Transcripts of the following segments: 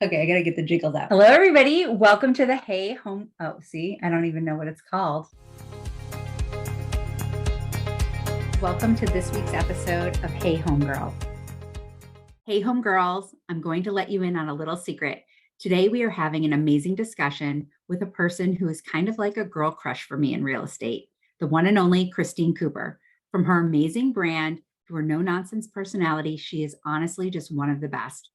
Okay, I gotta get the jiggles out. Hello, everybody. Welcome to the Hey Home. Oh, see, I don't even know what it's called. Welcome to this week's episode of Hey Homegirl. Hey Homegirls, I'm going to let you in on a little secret. Today, we are having an amazing discussion with a person who is kind of like a girl crush for me in real estate, the one and only Christine Cooper. From her amazing brand to her no nonsense personality, she is honestly just one of the best.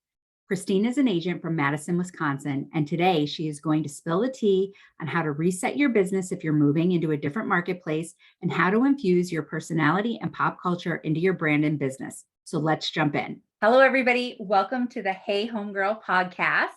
Christine is an agent from Madison, Wisconsin, and today she is going to spill the tea on how to reset your business if you're moving into a different marketplace and how to infuse your personality and pop culture into your brand and business. So let's jump in. Hello, everybody. Welcome to the Hey Homegirl podcast.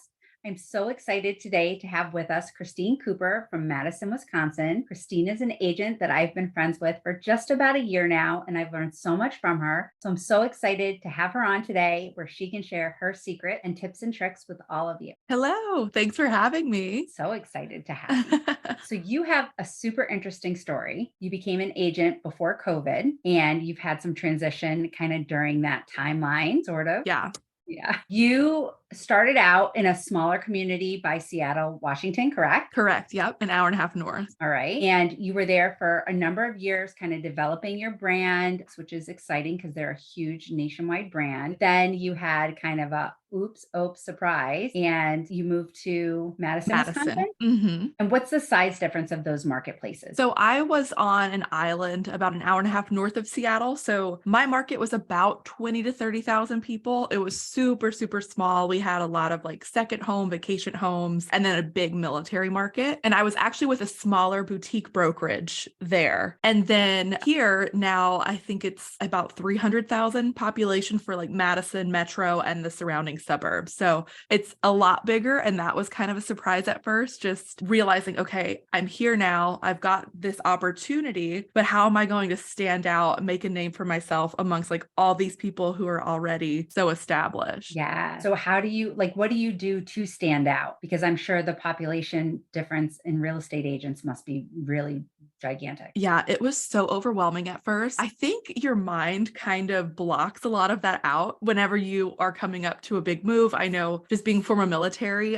I'm so excited today to have with us Christine Cooper from Madison, Wisconsin. Christine is an agent that I've been friends with for just about a year now, and I've learned so much from her. So I'm so excited to have her on today where she can share her secret and tips and tricks with all of you. Hello. Thanks for having me. So excited to have you. So you have a super interesting story. You became an agent before COVID, and you've had some transition kind of during that timeline, sort of. Yeah. Yeah. You started out in a smaller community by Seattle, Washington, correct? Correct. Yep. An hour and a half north. All right. And you were there for a number of years, kind of developing your brand, which is exciting because they're a huge nationwide brand. Then you had kind of a oops, surprise, and you moved to Madison, Wisconsin. Mm-hmm. And what's the size difference of those marketplaces? So I was on an island about an hour and a half north of Seattle. So my market was about 20 to 30,000 people. It was super, super small. We had a lot of like second home, vacation homes, and then a big military market. And I was actually with a smaller boutique brokerage there. And then here now, I think it's about 300,000 population for like Madison Metro and the surrounding suburbs. So it's a lot bigger. And that was kind of a surprise at first, just realizing, okay, I'm here now. I've got this opportunity, but how am I going to stand out and make a name for myself amongst like all these people who are already so established? Yeah. So how do you what do you do to stand out? Because I'm sure the population difference in real estate agents must be really gigantic. Yeah, it was so overwhelming at first. I think your mind kind of blocks a lot of that out whenever you are coming up to a big move. I know just being former military,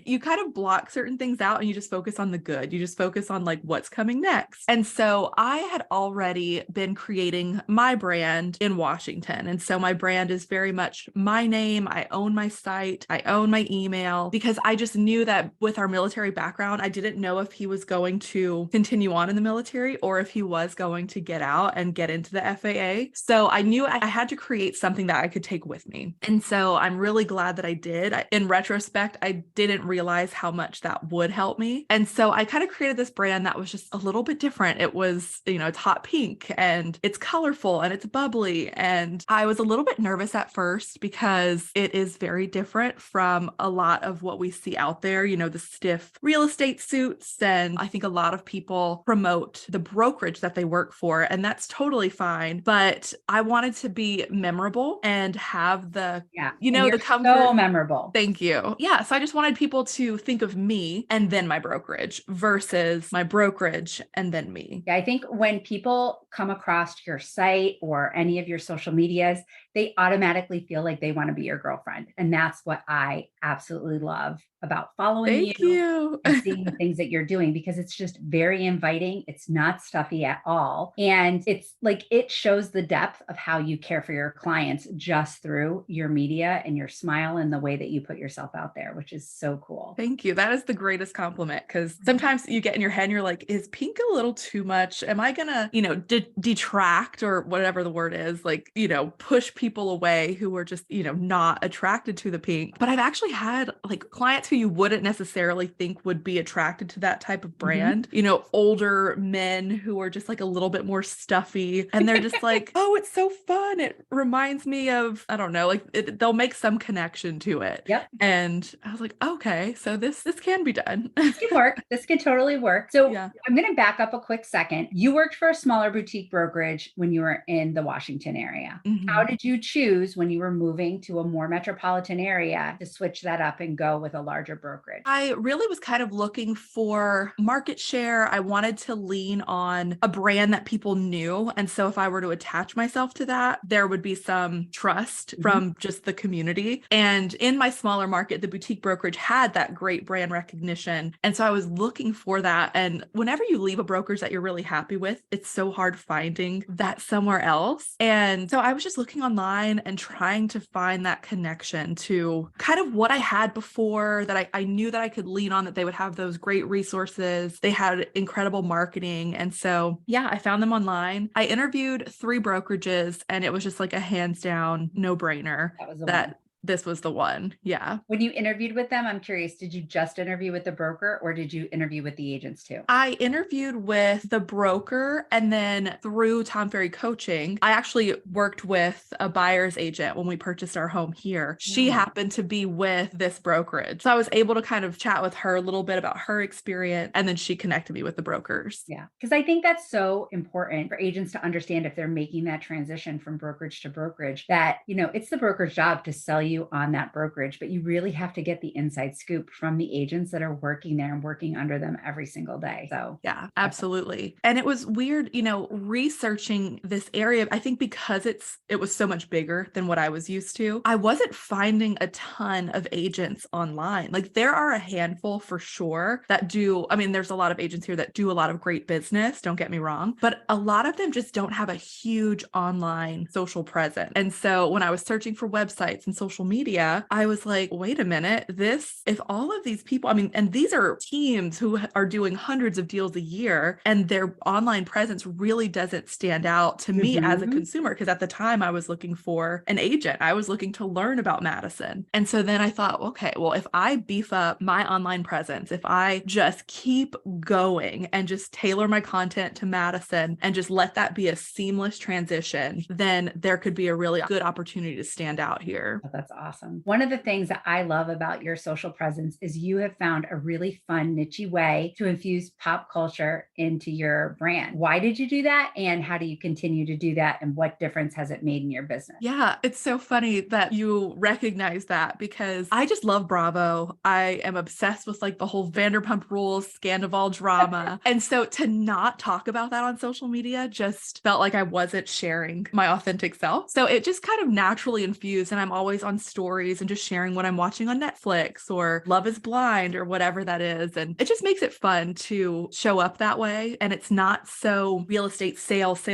you kind of block certain things out and you just focus on the good. You just focus on like what's coming next. And so I had already been creating my brand in Washington. And so my brand is very much my name. I own my site. I own my email because I just knew that with our military background, I didn't know if he was going to continue on in the military or if he was going to get out and get into the FAA. So I knew I had to create something that I could take with me. And so I'm really glad that I did. In retrospect, I didn't realize how much that would help me. And so I kind of created this brand that was just a little bit different. It was, it's hot pink and it's colorful and it's bubbly. And I was a little bit nervous at first because it is very different from a lot of what we see out there, the stiff real estate suits. And I think a lot of people promote the brokerage that they work for, and that's totally fine. But I wanted to be memorable and have the, the comfort. So memorable. Thank you. Yeah. So I just wanted people to think of me and then my brokerage versus my brokerage and then me. Yeah, I think when people come across your site or any of your social medias, they automatically feel like they want to be your girlfriend. And that's what I absolutely love about following Thank you. and seeing the things that you're doing, because it's just very inviting. It's not stuffy at all. And it's like, it shows the depth of how you care for your clients just through your media and your smile and the way that you put yourself out there, which is so cool. Thank you. That is the greatest compliment, because sometimes you get in your head and you're like, is pink a little too much? Am I going to, detract or whatever the word is, like, push people away who are just, not attracted to the pink? But I've actually had like clients who you wouldn't necessarily think would be attracted to that type of brand, older men who are just like a little bit more stuffy. And they're just like, oh, it's so fun. It reminds me of, I don't know, like they'll make some connection to it. Yep. And I was like, okay, so this can be done. This can work. This can totally work. So yeah. I'm going to back up a quick second. You worked for a smaller boutique brokerage when you were in the Washington area. Mm-hmm. How did you choose when you were moving to a more metropolitan area to switch that up and go with a larger larger brokerage? I really was kind of looking for market share. I wanted to lean on a brand that people knew. And so if I were to attach myself to that, there would be some trust Mhm. from just the community. And in my smaller market, the boutique brokerage had that great brand recognition. And so I was looking for that. And whenever you leave a brokerage that you're really happy with, it's so hard finding that somewhere else. And so I was just looking online and trying to find that connection to kind of what I had before, that I knew that I could lean on, that they would have those great resources. They had incredible marketing. And so, yeah, I found them online. I interviewed 3 brokerages and it was just like a hands down no brainer That was the one. that this was the one. Yeah. When you interviewed with them, I'm curious, did you just interview with the broker or did you interview with the agents too? I interviewed with the broker, and then through Tom Ferry Coaching, I actually worked with a buyer's agent when we purchased our home here. She Mm. happened to be with this brokerage. So I was able to kind of chat with her a little bit about her experience, and then she connected me with the brokers. Yeah. Because I think that's so important for agents to understand if they're making that transition from brokerage to brokerage, that, it's the broker's job to sell you on that brokerage, but you really have to get the inside scoop from the agents that are working there and working under them every single day. So, Yeah, absolutely. And it was weird, researching this area. I think because it was so much bigger than what I was used to, I wasn't finding a ton of agents online. Like there are a handful for sure that do, I mean, there's a lot of agents here that do a lot of great business, don't get me wrong, but a lot of them just don't have a huge online social presence. And so when I was searching for websites and social media, I was like, wait a minute, if all of these people, I mean, and these are teams who are doing hundreds of deals a year, and their online presence really doesn't stand out to me as a Mhm. consumer. Because at the time I was looking for an agent, I was looking to learn about Madison. And so then I thought, okay, well, if I beef up my online presence, if I just keep going and just tailor my content to Madison and just let that be a seamless transition, then there could be a really good opportunity to stand out here. Oh, that's awesome. One of the things that I love about your social presence is you have found a really fun, niche way to infuse pop culture into your brand. Why did you do that? And how do you continue to do that? And what difference has it made in your business? Yeah, it's so funny that you recognize that because I just love Bravo. I am obsessed with like the whole Vanderpump Rules, Scandival drama. And so to not talk about that on social media just felt like I wasn't sharing my authentic self. So it just kind of naturally infused, and I'm always on stories and just sharing what I'm watching on Netflix or Love is Blind or whatever that is. And it just makes it fun to show up that way. And it's not so real estate sales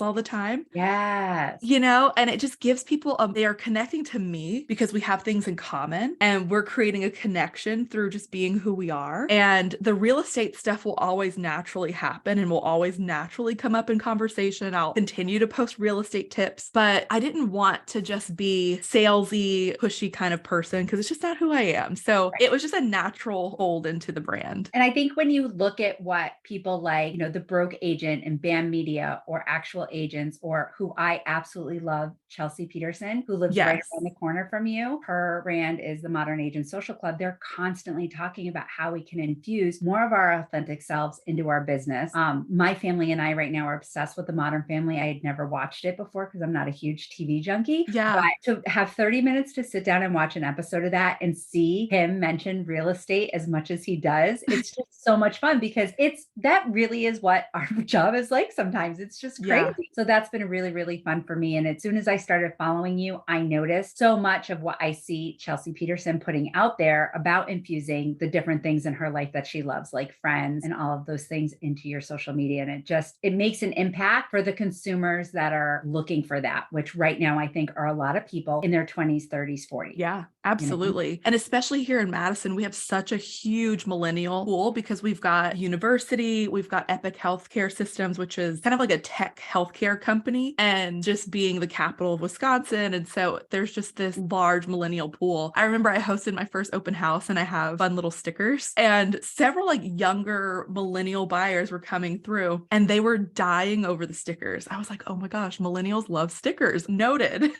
all the time. Yes. And it just gives people, they are connecting to me because we have things in common and we're creating a connection through just being who we are. And the real estate stuff will always naturally happen and will always naturally come up in conversation. I'll continue to post real estate tips, but I didn't want to just be salesy, pushy kind of person because it's just not who I am. So it was just a natural fold into the brand. And I think when you look at what people like, the broke agent and BAM Media or actual agents, or who I absolutely love, Chelsea Peterson, who lives right Yes. around the corner from you. Her brand is the Modern Agent Social Club. They're constantly talking about how we can infuse more of our authentic selves into our business. My family and I right now are obsessed with The Modern Family. I had never watched it before because I'm not a huge TV junkie. Yeah. But to have 30 minutes to sit down and watch an episode of that and see him mention real estate as much as he does, it's just so much fun because that really is what our job is like sometimes. It's just crazy. Yeah. So that's been really, really fun for me. And as soon as I started following you, I noticed so much of what I see Chelsea Peterson putting out there about infusing the different things in her life that she loves, like friends and all of those things, into your social media. And it makes an impact for the consumers that are looking for that, which right now I think are a lot of people in their 20s, 30s, 40s. Yeah, absolutely. And especially here in Madison, we have such a huge millennial pool because we've got university, we've got Epic Healthcare Systems, which is kind of like a tech healthcare company, and just being the capital of Wisconsin. And so there's just this large millennial pool. I remember I hosted my first open house and I have fun little stickers, and several like younger millennial buyers were coming through and they were dying over the stickers. I was like, oh my gosh, millennials love stickers. Noted.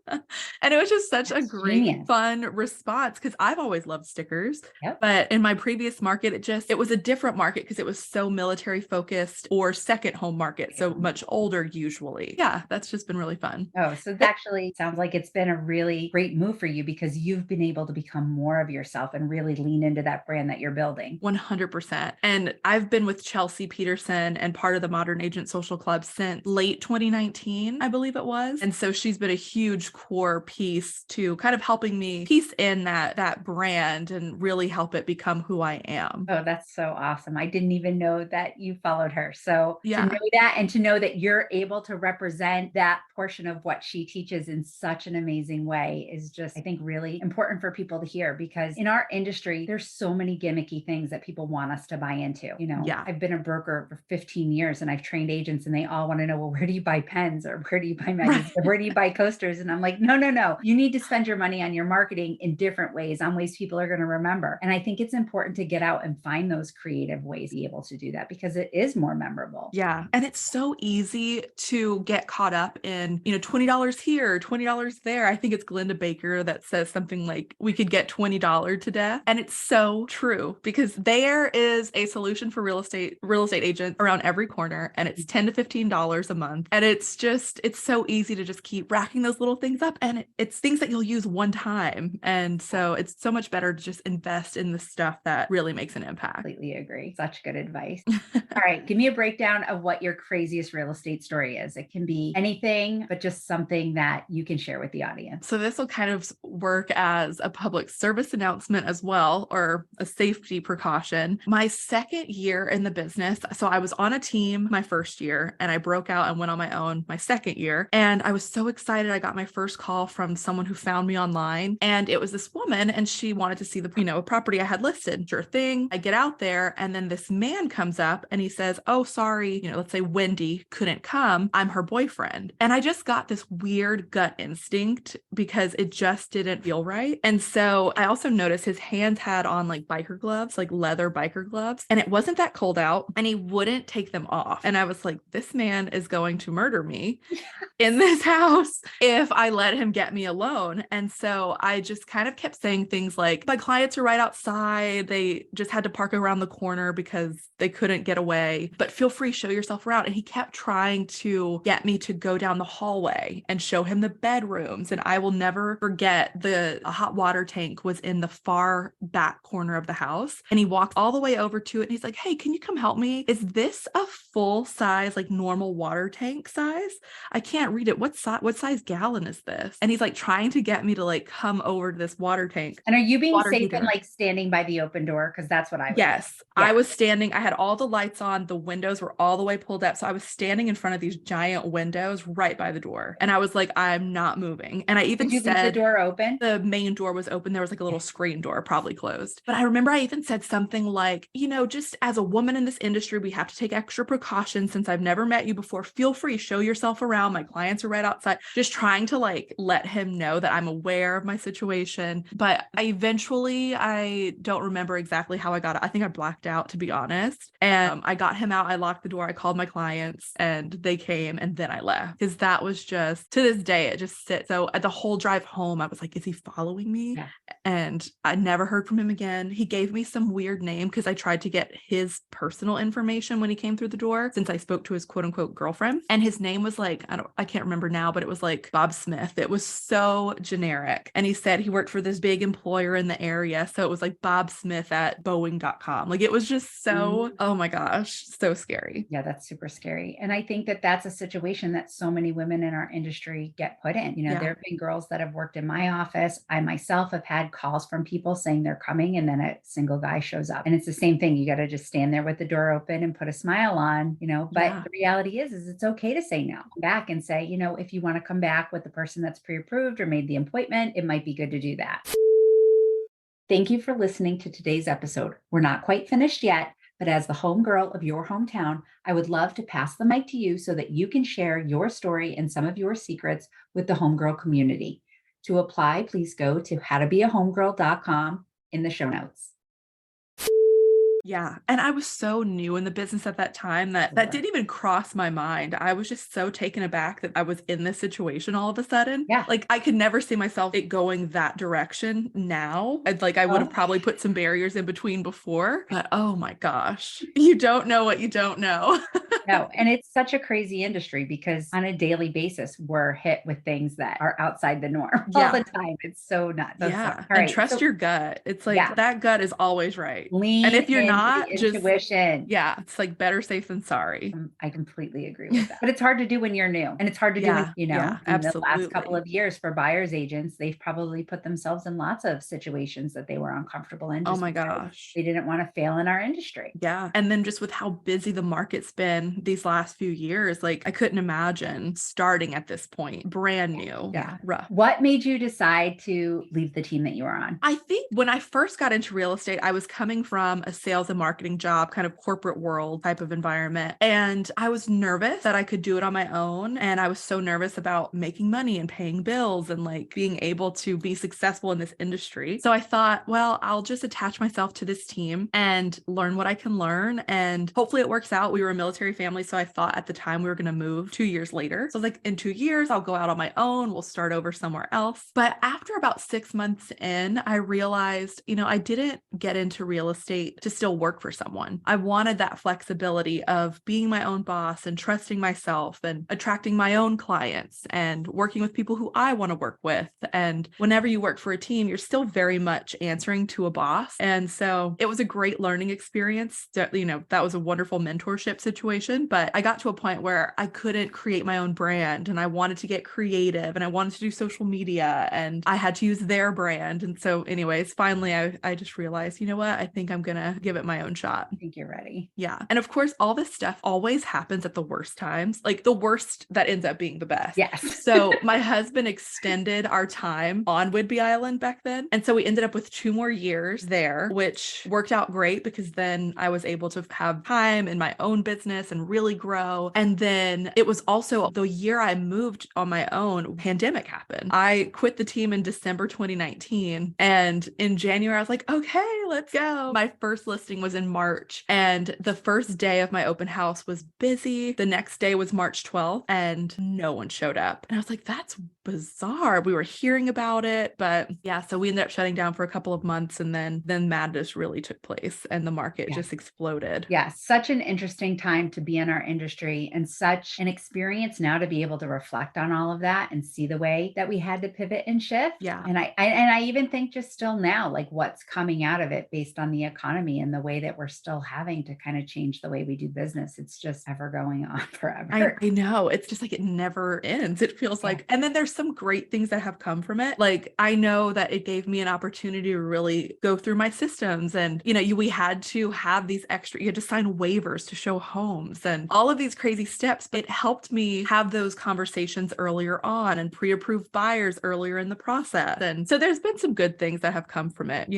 And it was just such a That's great, genius. fun response because I've always loved stickers. Yep. But in my previous market, it was a different market because it was so military focused or second home market, so much older usually. Yeah, that's just been really fun. Oh, so that actually sounds like it's been a really great move for you because you've been able to become more of yourself and really lean into that brand that you're building. 100%. And I've been with Chelsea Peterson and part of the Modern Agent Social Club since late 2019, I believe it was. And so she's been a huge core piece to kind of helping me piece in that brand and really help it become who I am. Oh, that's so awesome. I didn't even know that you followed her. So to Yeah. know that and to know that you're able to represent that portion of what she teaches in such an amazing way is just, I think, really important for people to hear because in our industry, there's so many gimmicky things that people want us to buy into. Yeah. I've been a broker for 15 years and I've trained agents and they all want to know, well, where do you buy pens or where do you buy magazines or where do you buy coasters? And I'm like, no, no, no. You need to spend your money on your marketing in different ways, on ways people are going to remember. And I think it's important to get out and find those creative ways to be able to do that because it is more memorable. Yeah. And it's so easy to get caught up in, $20 here, $20 there. I think it's Glenda Baker that says something like, we could get $20 to death. And it's so true because there is a solution for real estate agents around every corner. And it's $10 to $15 a month. And it's so easy to just keep racking those little things up. And it's things that you'll use one time. And so it's so much better to just invest in the stuff that really makes an impact. Completely agree. Such good advice. All right. Give me a breakdown of what your craziest real estate story is. It can be anything, but just something that you can share with the audience. So this will kind of work as a public service announcement as well, or a safety precaution. My second year in the business, so I was on a team my first year and I broke out and went on my own my second year. And I was so excited. I got my first call from someone who found me online and it was this woman and she wanted to see a property I had listed. Sure thing. I get out there and then this man comes up and he says, oh, sorry, let's say Wendy couldn't come. I'm her boyfriend. And I just got this weird gut instinct because it just didn't feel right. And so I also noticed his hands had on like biker gloves, like leather biker gloves. And it wasn't that cold out and he wouldn't take them off. And I was like, this man is going to murder me in this house if I let him get me alone. And so I just kind of kept saying things like, my clients are right outside. They just had to park around the corner because they couldn't get away, but feel free, show yourself around. And he kept trying to get me to go down the hallway and show him the bedrooms. And I will never forget a hot water tank was in the far back corner of the house. And he walked all the way over to it. And he's like, hey, can you come help me? Is this a full size, like normal water tank size? I can't read it. What size gallon is this? And he's like trying to get me to like come over to this water tank. And are you being Water safe heater. and like standing by the open door? Because that's what I was. Yes, Yeah. I was standing. I had all the lights on. The windows were all the way pulled up. So I was standing in front of these giant windows right by the door. And I was like, I'm not moving. And I even Did you leave the door open? the main door was open. There was like a little screen door, probably closed. But I remember I even said something like, just as a woman in this industry, we have to take extra precautions since I've never met you before. Feel free, show yourself around. My clients are right outside. Just trying to like let him know that I'm aware of my situation. But I don't remember exactly how I got it. I think I blacked out, to be honest. And I got him out. I locked the door. I called my clients and they came and then I left because that was just, to this day, it just sits. So at the whole drive home, I was like, is he following me? Yeah. And I never heard from him again. He gave me some weird name because I tried to get his personal information when he came through the door since I spoke to his quote unquote girlfriend. And his name was like, I can't remember now, but it was like Bob Smith. It was so generic. And he said he worked for this big employer in the area. So it was like Bob Smith at Boeing.com. Like it was just so, oh my gosh, so scary. Yeah, that's super scary. And I think that that's a situation that so many women in our industry get put in. There have been girls that have worked in my office. I myself have had calls from people saying they're coming and then a single guy shows up. And it's the same thing. You got to just stand there with the door open and put a smile on, but the reality is it's okay to say no. Come back and say, if you want to come back with the person that's pre-approved or made the appointment, it might be good to do that. Thank you for listening to today's episode. We're not quite finished yet, but as the homegirl of your hometown, I would love to pass the mic to you so that you can share your story and some of your secrets with the homegirl community. To apply, please go to howtobeahomegirl.com in the show notes. Yeah. And I was so new in the business at that time that Sure. didn't even cross my mind. I was just so taken aback that I was in this situation all of a sudden. Yeah. Like I could never see myself it going that direction now. I would have Oh, probably put some barriers in between before, but oh my gosh, you don't know what you don't know. no, and it's such a crazy industry because on a daily basis, we're hit with things that are outside the norm all Yeah. the time. It's so nuts. So, Yeah. all And right. trust So, your gut. It's like yeah, that gut is always right. And lean if you're into the not, just, intuition. yeah, it's like better safe than sorry. I completely agree with that. But it's hard to do when you're new. And it's hard to do when, Yeah. Yeah. in the last couple Absolutely. of years for buyer's agents, they've probably put themselves in lots of situations that they were uncomfortable in Oh just my because gosh. they didn't want to fail in our industry. Yeah. And then just with how busy the market's been these last few years, like I couldn't imagine starting at this point, brand new. Yeah. Rough. What made you decide to leave the team that you were on? I think when I first got into real estate, I was coming from a sales and marketing job, kind of corporate world type of environment. And I was nervous that I could do it on my own. And I was so nervous about making money and paying bills and like being able to be successful in this industry. So I thought, well, I'll just attach myself to this team and learn what I can learn. And hopefully it works out. We were a military family. So I thought at the time we were going to move 2 years later. So I was like, in 2 years, I'll go out on my own. We'll start over somewhere else. But after about 6 months in, I realized, I didn't get into real estate to still work for someone. I wanted that flexibility of being my own boss and trusting myself and attracting my own clients and working with people who I want to work with. And whenever you work for a team, you're still very much answering to a boss. And so it was a great learning experience. That was a wonderful mentorship situation. But I got to a point where I couldn't create my own brand and I wanted to get creative and I wanted to do social media and I had to use their brand. And so, anyways, finally, I just realized, you know what? I think I'm going to give it my own shot. I think you're ready. Yeah. And of course, all this stuff always happens at the worst times, like the worst that ends up being the best. Yes. So my husband extended our time on Whidbey Island back then. And so we ended up with 2 more years there, which worked out great because then I was able to have time in my own business and really grow. And then it was also the year I moved on my own, pandemic happened. I quit the team in December 2019. And in January, I was like, okay, let's go. My first listing was in March. And the first day of my open house was busy. The next day was March 12th and no one showed up. And I was like, that's bizarre. We were hearing about it, but yeah, so we ended up shutting down for a couple of months and then madness really took place and the market just exploded. Yeah, such an interesting time to be in our industry and such an experience now to be able to reflect on all of that and see the way that we had to pivot and shift. Yeah. And I even think just still now, like what's coming out of it based on the economy and the way that we're still having to kind of change the way we do business. It's just ever going on forever. I know. It's just like it never ends. It feels like, and then there's some great things that have come from it. Like I know that it gave me an opportunity to really go through my systems and, we had to have these extra, you had to sign waivers to show homes and all of these crazy steps. It helped me have those conversations earlier on and pre-approved buyers earlier in the process. And so there's been some good things that have come from it,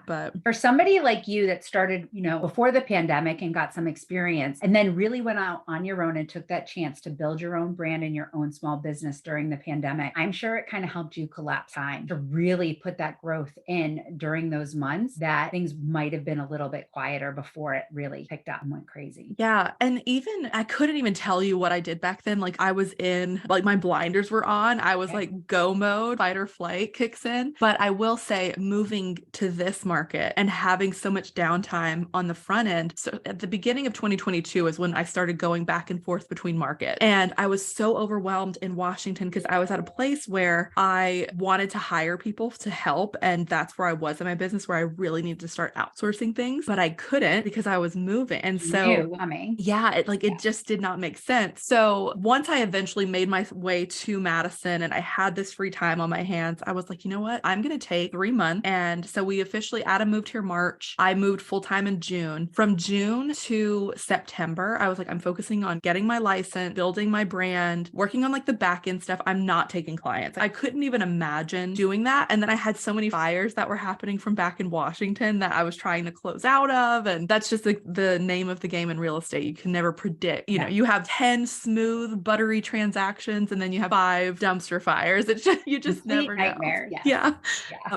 but for somebody like you that started, before the pandemic and got some experience and then really went out on your own and took that chance to build your own brand and your own small business during the pandemic, I'm sure it kind of helped you collapse time to really put that growth in during those months that things might have been a little bit quieter before it really picked up and went crazy. Yeah. And even I couldn't even tell you what I did back then. Like I was in, like my blinders were on. I was like go mode, fight or flight kicks in. But I will say moving to this market and having so much downtime on the front end. So at the beginning of 2022 is when I started going back and forth between market. And I was so overwhelmed in Washington because I was at a place where I wanted to hire people to help. And that's where I was in my business where I really needed to start outsourcing things, but I couldn't because I was moving. And so yeah, it just did not make sense. So once I eventually made my way to Madison and I had this free time on my hands, I was like, you know what? I'm going to take 3 months. And so we officially, Adam moved here March. I moved full time in June. From June to September, I was like, I'm focusing on getting my license, building my brand, working on like the back end stuff. I'm not taking clients. I couldn't even imagine doing that. And then I had so many fires that were happening from back in Washington that I was trying to close out of. And that's just like the name of the game in real estate. You can never predict, you have 10 smooth, buttery transactions and then you have 5 dumpster fires. It's just, you just never know. Nightmare. Yeah.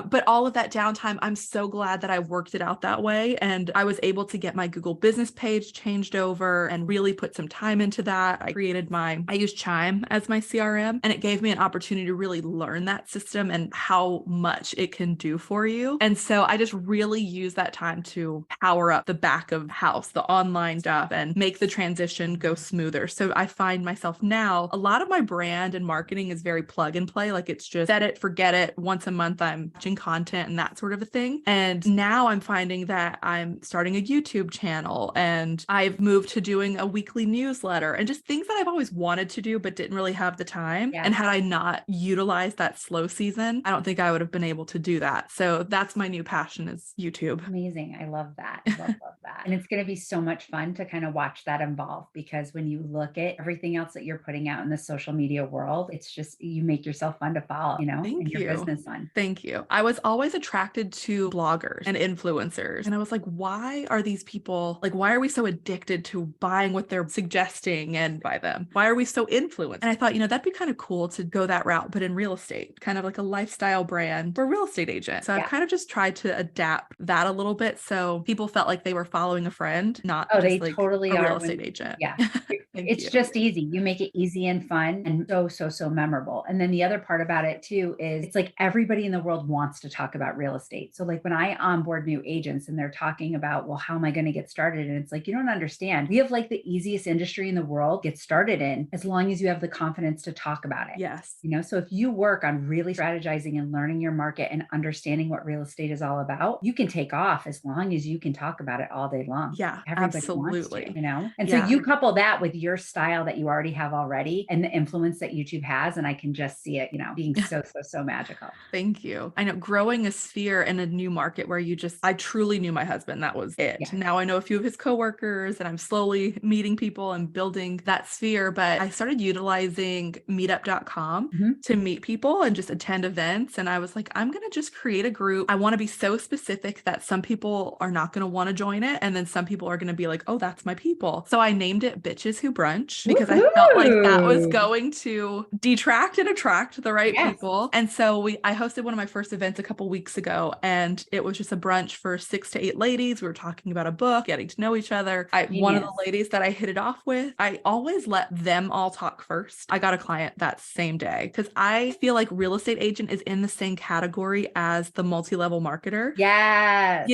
But all of that downtime, I'm so glad that I worked it out that way. And And I was able to get my Google business page changed over and really put some time into that. I used Chime as my CRM, and it gave me an opportunity to really learn that system and how much it can do for you. And so I just really use that time to power up the back of house, the online stuff, and make the transition go smoother. So I find myself now, a lot of my brand and marketing is very plug and play. Like it's just set it, forget it. Once a month, I'm watching content and that sort of a thing. And now I'm finding that I'm starting a YouTube channel, and I've moved to doing a weekly newsletter and just things that I've always wanted to do, but didn't really have the time. Yeah. And had I not utilized that slow season, I don't think I would have been able to do that. So that's my new passion is YouTube. Amazing. I love that. Love that. And it's going to be so much fun to kind of watch that evolve, because when you look at everything else that you're putting out in the social media world, it's just, you make yourself fun to follow, and your business fun. Thank you. I was always attracted to bloggers and influencers. And I was like, why are these people, like, why are we so addicted to buying what they're suggesting and buy them? Why are we so influenced? And I thought, that'd be kind of cool to go that route, but in real estate, kind of like a lifestyle brand for a real estate agent. So I've kind of just tried to adapt that a little bit. So people felt like they were following a friend, not just they like totally a are real estate agent. Yeah. It's just easy. You make it easy and fun and so memorable. And then the other part about it too is it's like everybody in the world wants to talk about real estate. So like when I onboard new agents and they're talking about, well, how am I going to get started? And it's like, you don't understand. We have like the easiest industry in the world to get started in, as long as you have the confidence to talk about it. Yes. So if you work on really strategizing and learning your market and understanding what real estate is all about, you can take off as long as you can talk about it all day long. Yeah, Everybody absolutely. wants to, And so you couple that with your style that you already have already and the influence that YouTube has. And I can just see it, being so magical. Thank you. I know growing a sphere in a new market where I truly knew my husband. That was it. Yeah. Now I know a few of his coworkers and I'm slowly meeting people and building that sphere. But I started utilizing meetup.com to meet people and just attend events. And I was like, I'm going to just create a group. I want to be so specific that some people are not going to want to join it. And then some people are going to be like, oh, that's my people. So I named it Bitches Who Brunch because I felt like that was going to detract and attract the right people. And so I hosted one of my first events a couple weeks ago, and it was just a brunch for 6 to 8 ladies. We were talking about a book, getting to know each other. One of the ladies that I hit it off with, I always let them all talk first. I got a client that same day because I feel like real estate agent is in the same category as the multi-level marketer. Yes.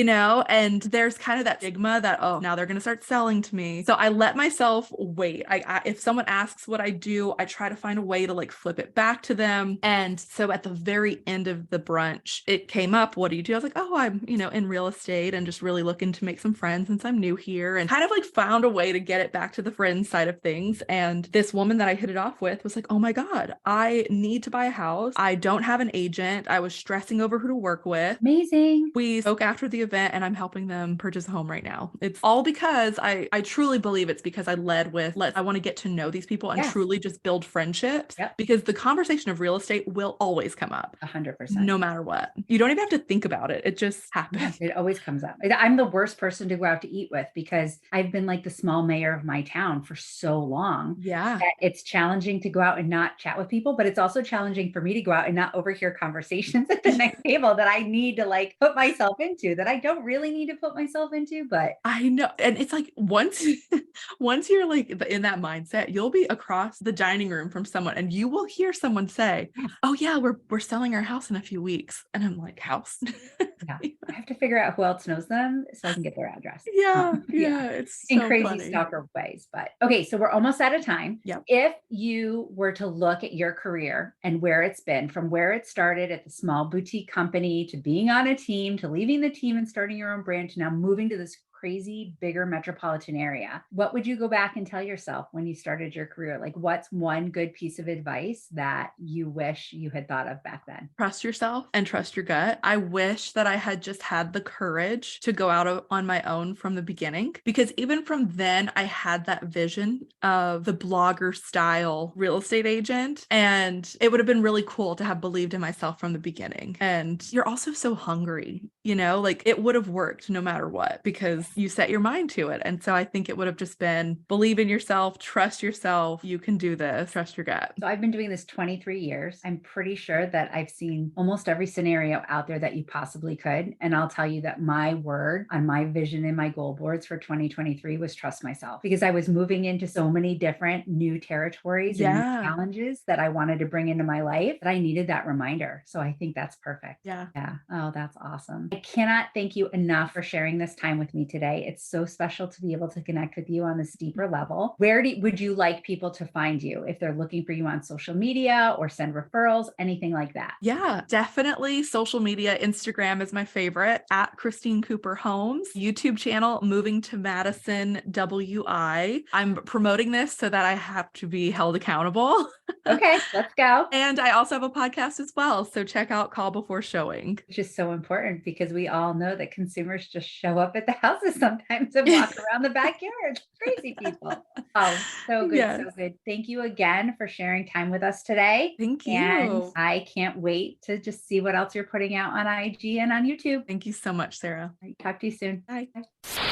And there's kind of that stigma that, oh, now they're going to start selling to me. So I let myself wait. If someone asks what I do, I try to find a way to like flip it back to them. And so at the very end of the brunch, it came up, what do you do? I was like, oh, I'm, in real estate and just really looking to make some friends since I'm new here, and kind of like found a way to get it back to the friends side of things. And this woman that I hit it off with was like, oh my God, I need to buy a house. I don't have an agent. I was stressing over who to work with. Amazing. We spoke after the event and I'm helping them purchase a home right now. It's all because I truly believe it's because I led with, I want to get to know these people and truly just build friendships, because the conversation of real estate will always come up 100%, no matter what. You don't even have to think about it. It just happens. It always comes up. I'm the worst person to go out to eat with because I've been like the small mayor of my town for so long. Yeah. That it's challenging to go out and not chat with people, but it's also challenging for me to go out and not overhear conversations at the next table that I need to like put myself into, that I don't really need to put myself into, but I know. And it's like once you're like in that mindset, you'll be across the dining room from someone and you will hear someone say, oh yeah, we're selling our house in a few weeks. And I'm like, house? Yeah. I have to figure out who else knows them so I can get their address. Yeah. It's so in crazy funny. stalker ways. But okay, so we're almost out of time. Yep. If you were to look at your career and where it's been, from where it started at the small boutique company to being on a team, to leaving the team and starting your own brand, to now moving to this crazy bigger metropolitan area, what would you go back and tell yourself when you started your career? Like, what's one good piece of advice that you wish you had thought of back then? Trust yourself and trust your gut. I wish that I had just had the courage to go out on my own from the beginning, because even from then I had that vision of the blogger style real estate agent, and it would have been really cool to have believed in myself from the beginning. And you're also so hungry, like it would have worked no matter what, because once you set your mind to it. And so I think it would have just been believe in yourself, trust yourself. You can do this, trust your gut. So I've been doing this 23 years. I'm pretty sure that I've seen almost every scenario out there that you possibly could. And I'll tell you that my word on my vision and my goal boards for 2023 was trust myself, because I was moving into so many different new territories and new challenges that I wanted to bring into my life that I needed that reminder. So I think that's perfect. Yeah. Oh, that's awesome. I cannot thank you enough for sharing this time with me today. It's so special to be able to connect with you on this deeper level. Where would you like people to find you if they're looking for you on social media or send referrals, anything like that? Yeah, definitely social media. Instagram is my favorite, at Christine Cooper Homes. YouTube channel, Moving to Madison WI. I'm promoting this so that I have to be held accountable. Okay, let's go. And I also have a podcast as well. So check out Call Before Showing. Which is so important because we all know that consumers just show up at the houses sometimes and walk around the backyard. Crazy people. Oh, so good. Yes. So good. Thank you again for sharing time with us today. Thank you. And I can't wait to just see what else you're putting out on IG and on YouTube. Thank you so much, Sarah. Talk to you soon. Bye. Bye.